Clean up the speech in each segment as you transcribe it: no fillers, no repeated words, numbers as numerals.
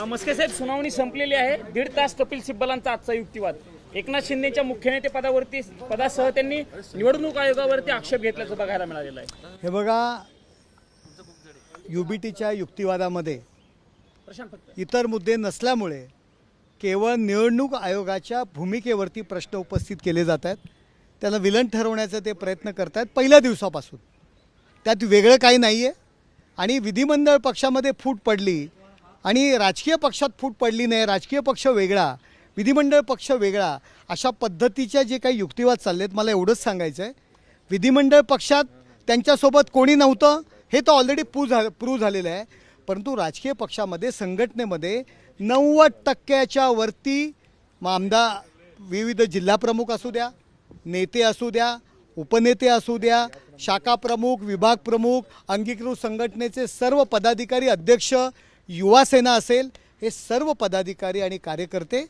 मस्के साहेब, सुनावणी संपलेली आहे. 1.5 तास कपिल सिब्बलांचा आजचा युक्तिवाद. एकनाथ शिंदेच्या मुख्य नेते पदासह त्यांनी निवडणूक आयोगावरती आक्षेप घेतल्याचं बघायला मिळालेलं आहे. हे बघा, युबीटीच्या युक्तिवादामध्ये इतर मुद्दे नसल्यामुळे केवळ निवडणूक आयोगाच्या भूमिकेवरती प्रश्न उपस्थित केले जात आहेत. त्याला विलन ठरवण्याचा ते प्रयत्न करत आहेत पहिल्या दिवसापासून. त्यात वेगळं काही नाही आहे. आणि विधिमंडळ पक्षामध्ये फूट पडली आणि राजकीय पक्षात फूट पडली नाही. राजकीय पक्ष वेगळा, विधिमंडळ पक्ष वेगळा, अशा पद्धतीच्या जे काही युक्तिवाद चालले आहेत, मला एवढंच सांगायचं आहे, विधिमंडळ पक्षात त्यांच्यासोबत कोणी नव्हतं हे तर ऑलरेडी प्रूव्ह झालेलं आहे. परंतु राजकीय पक्षामध्ये, संघटनेमध्ये 90% वरती आमदार, विविध जिल्हाप्रमुख असू द्या, नेते असू द्या, उपनेते असू द्या, शाखा प्रमुख, विभाग प्रमुख, अंगीकृत संघटनेचे सर्व पदाधिकारी, अध्यक्ष, युवा सेना असेल, हे सर्व पदाधिकारी आणि कार्यकर्ते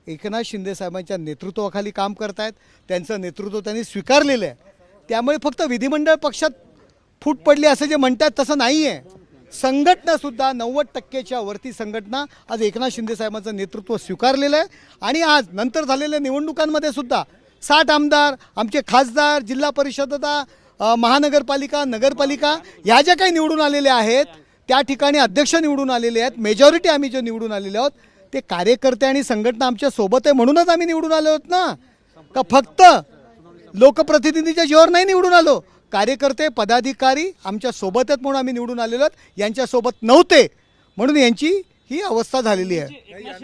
एकनाथ शिंदे साहेबांच्या नेतृत्वाखाली काम करत आहेत. त्यांचं नेतृत्व त्यांनी स्वीकारलेलं आहे. त्यामुळे फक्त विधिमंडळ पक्षात फूट पडली असं जे म्हणतात तसं नाही आहे. संघटनासुद्धा 90%च्या वरती संघटना आज एकनाथ शिंदे साहेबांचं नेतृत्व स्वीकारलेलं आहे. आणि आज नंतर झालेल्या निवडणुकांमध्ये सुद्धा 60 आमदार, आमचे खासदार, जिल्हा परिषदा, महानगरपालिका, नगरपालिका ह्या ज्या काही निवडून आलेल्या आहेत, त्या ठिकाणी अध्यक्ष निवडून आलेले आहेत. मेजॉरिटी आम्ही जे निवडून आलेले आहोत ते कार्यकर्ते आणि संघटना आमच्या सोबत आहे म्हणूनच आम्ही निवडून आलो आहोत ना. का फक्त लोकप्रतिनिधीच्या जीवावर नाही निवडून आलो. कार्यकर्ते, पदाधिकारी आमच्या सोबत आहेत म्हणून आम्ही निवडून आलेलो आहोत. यांच्यासोबत नव्हते म्हणून यांची ही अवस्था झालेली आहे. एकनाथ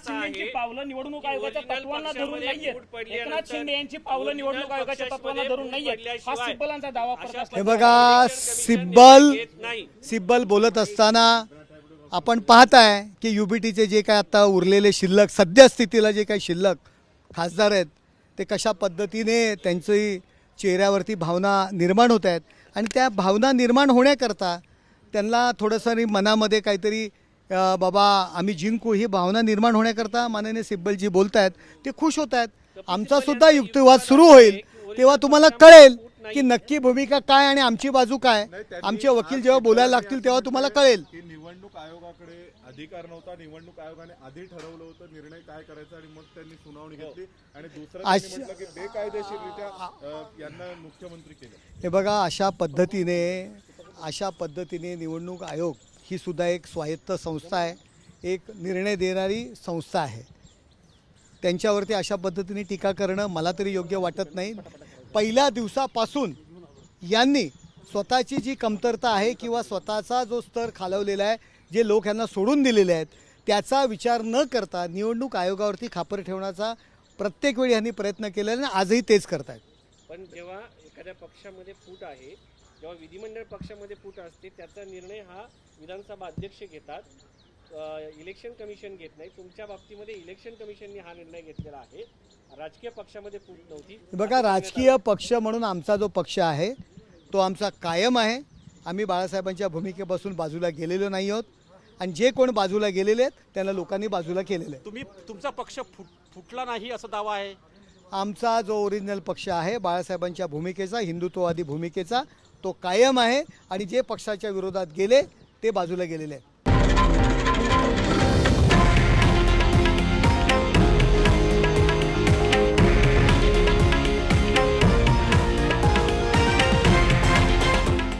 शिंदेची पावलं निवडणूक आयोगाच्या तत्वांना धरून नाहीयेत. एकनाथ शिंदे यांची पावलं निवडणूक आयोगाच्या तत्वांना धरून नाहीयेत, हा सिब्बलांचा दावा करत असला. हे बघा, सिब्बल बोलत असताना आपण पाहताय की युबीटीचे जे काय आता उरलेले शिल्लक, सद्यस्थितीला जे काही शिल्लक खासदार आहेत, ते कशा पद्धतीने त्यांची चेहऱ्यावरती भावना निर्माण होत आहेत. आणि त्या भावना निर्माण होण्याकरता त्यांना थोडंसं मनामध्ये काहीतरी बाबा आम्ही जिंकू ही भावना निर्माण होण्याकरता माननीय सिब्बलजी बोलत आहेत, ते खुश होत आहेत. आमचासुद्धा युक्तिवाद सुरू होईल तेव्हा तुम्हाला कळेल की नक्की भूमिका काय आणि आमची बाजू काय. आमचे वकील जेव्हा बोलायला लागतील तेव्हा तुम्हाला कळेल. निवडणूक आयोगाकडे अधिकार नव्हता, निवडणूक आयोगाने आधी ठरवलं होतं निर्णय काय करायचा आणि मग त्यांनी सुनावणी घेतली आणि दुसरं म्हटलं की बेकायदेशीररित्या यांना मुख्यमंत्री केलं. हे बघा, अशा पद्धतीने निवडणूक आयोग ही सुद्धा एक स्वायत्त संस्था आहे, एक निर्णय देणारी संस्था आहे. त्यांच्यावरती अशा पद्धतीने टीका करणं मला तरी योग्य वाटत नाही. पहिल्या दिवसापासून यांनी स्वतःची जी कमतरता आहे किंवा स्वतःचा जो स्तर खालवलेला आहे, जे लोक यांना सोडून दिलेले आहेत, त्याचा विचार न करता निवडणूक आयोगावरती खापर ठेवण्याचा प्रत्येक वेळी यांनी प्रयत्न केलेला आणि आजही तेच करतायत. पण जेव्हा एखाद्या पक्षामध्ये फूट आहे, जेव्हा विधिमंडळ पक्षामध्ये फूट असते, त्याचा निर्णय हा विधानसभा अध्यक्ष घेतात, इलेक्शन कमिशन घेत नाही. तुमच्या बाबतीमध्ये इलेक्शन कमिशनने हा निर्णय घेतलेला आहे. राजकीय पक्षामध्ये फूट नव्हती. बघा, राजकीय पक्ष म्हणून आमचा जो पक्ष आहे तो आमचा कायम आहे. आम्ही बाळासाहेबांच्या भूमिकेपासून बाजूला गेलेलो नाही आहोत आणि जे कोण बाजूला गेलेले आहेत त्यांना लोकांनी बाजूला केलेलं आहे. तुमचा पक्ष फुटला नाही असा दावा आहे. आमचा जो ओरिजिनल पक्ष आहे बाळासाहेबांच्या भूमिकेचा, हिंदुत्ववादी भूमिकेचा, तो कायम आहे आणि जे पक्षाच्या विरोधात गेले ते बाजूला गेलेले आहेत.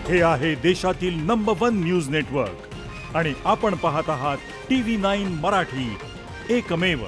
हे आहे देशातील नंबर 1 न्यूज नेटवर्क आणि आपण पाहत आहात TV9 मराठी, एकमेव.